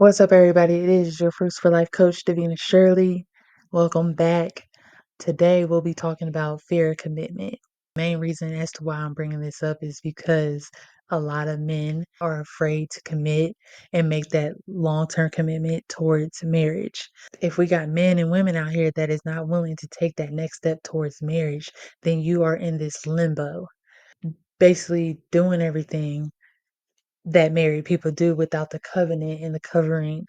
What's up, everybody? It is your Fruits for Life coach, Davina Shirley. Welcome back. Today, we'll be talking about fear of commitment. Main reason as to why I'm bringing this up is because a lot of men are afraid to commit and make that long-term commitment towards marriage. If we got men and women out here that is not willing to take that next step towards marriage, then you are in this limbo, basically doing everything that married people do without the covenant and the covering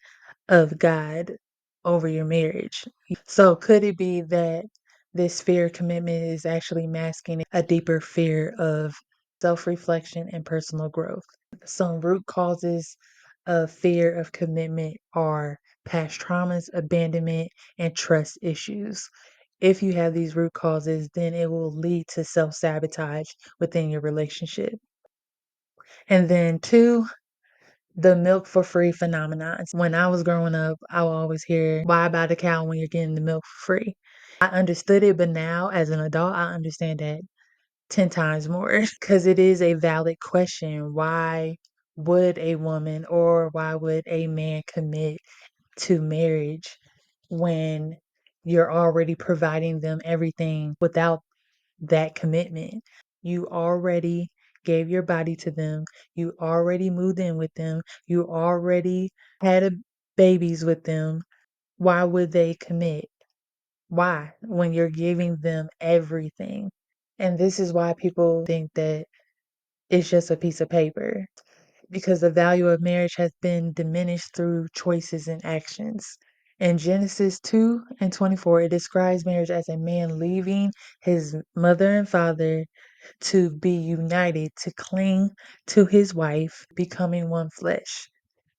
of God over your marriage. So, could it be that this fear of commitment is actually masking a deeper fear of self reflection and personal growth? Some root causes of fear of commitment are past traumas, abandonment, and trust issues. If you have these root causes, then it will lead to self sabotage within your relationship. And then, two, the milk for free phenomenon. When I was growing up, I would always hear, why buy the cow when you're getting the milk for free? I understood it, but now as an adult, I understand that 10 times more because it is a valid question. Why would a woman or why would a man commit to marriage when you're already providing them everything without that commitment? You already gave your body to them. You already moved in with them. You already had babies with them. Why would they commit? Why? When you're giving them everything. And this is why people think that it's just a piece of paper because the value of marriage has been diminished through choices and actions. In Genesis 2 and 24, it describes marriage as a man leaving his mother and father to be united, to cling to his wife, becoming one flesh.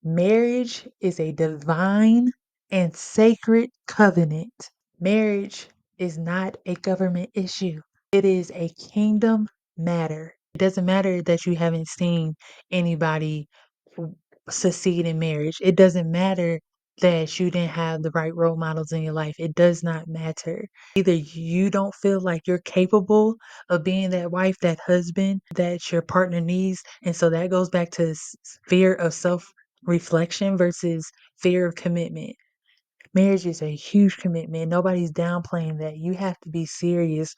Marriage is a divine and sacred covenant. Marriage is not a government issue. It is a kingdom matter. It doesn't matter that you haven't seen anybody succeed in marriage. It doesn't matter that you didn't have the right role models in your life. It does not matter. Either you don't feel like you're capable of being that wife, that husband that your partner needs. And so that goes back to fear of self reflection versus fear of commitment. Marriage is a huge commitment. Nobody's downplaying that. You have to be serious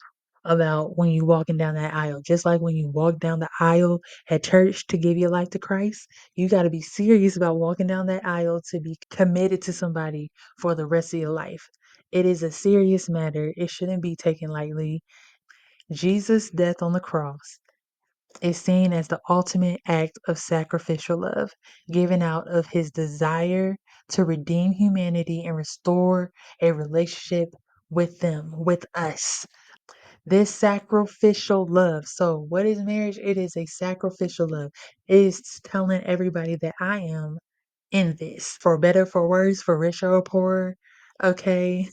about when you're walking down that aisle. Just like when you walk down the aisle at church to give your life to Christ, you got to be serious about walking down that aisle to be committed to somebody for the rest of your life. It is a serious matter. It shouldn't be taken lightly. Jesus' death on the cross is seen as the ultimate act of sacrificial love, given out of his desire to redeem humanity and restore a relationship with them, with us. This sacrificial love. So, what is marriage? It is a sacrificial love. It is telling everybody that I am in this, for better, for worse, for richer or poorer, okay,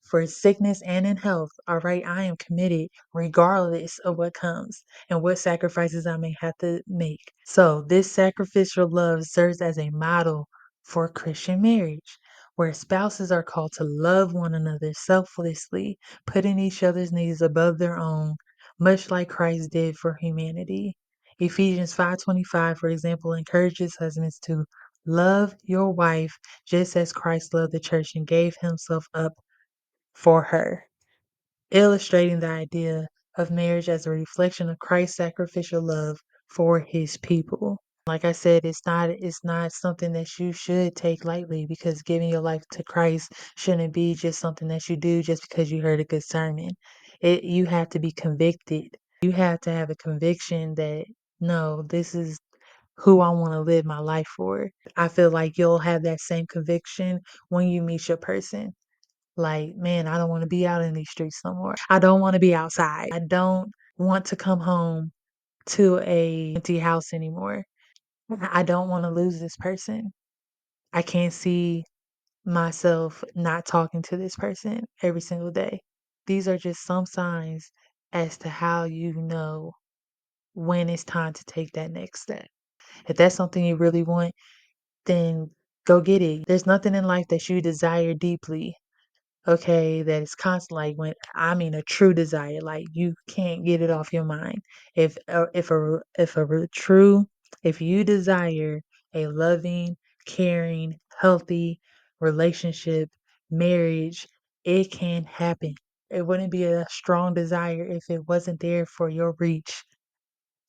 for sickness and in health. All right, I am committed regardless of what comes and what sacrifices I may have to make. So, this sacrificial love serves as a model for Christian marriage, where spouses are called to love one another selflessly, putting each other's needs above their own, much like Christ did for humanity. Ephesians 5:25, for example, encourages husbands to love your wife just as Christ loved the church and gave himself up for her, illustrating the idea of marriage as a reflection of Christ's sacrificial love for his people. Like I said, it's not something that you should take lightly because giving your life to Christ shouldn't be just something that you do just because you heard a good sermon. You have to be convicted. You have to have a conviction that no, this is who I want to live my life for. I feel like you'll have that same conviction when you meet your person. Like, man, I don't want to be out in these streets no more. I don't want to be outside. I don't want to come home to a empty house anymore. I don't want to lose this person. I can't see myself not talking to this person every single day. These are just some signs as to how you know when it's time to take that next step. If that's something you really want, then go get it. There's nothing in life that you desire deeply, okay, that is constant. Like when I mean a true desire, like you can't get it off your mind. If you desire a loving, caring, healthy relationship, marriage, it can happen. It wouldn't be a strong desire if it wasn't there for your reach.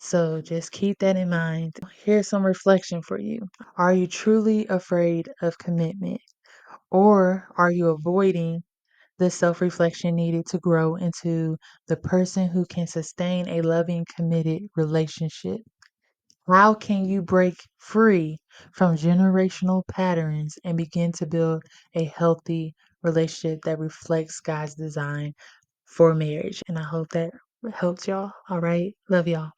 So just keep that in mind. Here's some reflection for you. Are you truly afraid of commitment? Or are you avoiding the self reflection needed to grow into the person who can sustain a loving, committed relationship? How can you break free from generational patterns and begin to build a healthy relationship that reflects God's design for marriage? And I hope that helps y'all. All right. Love y'all.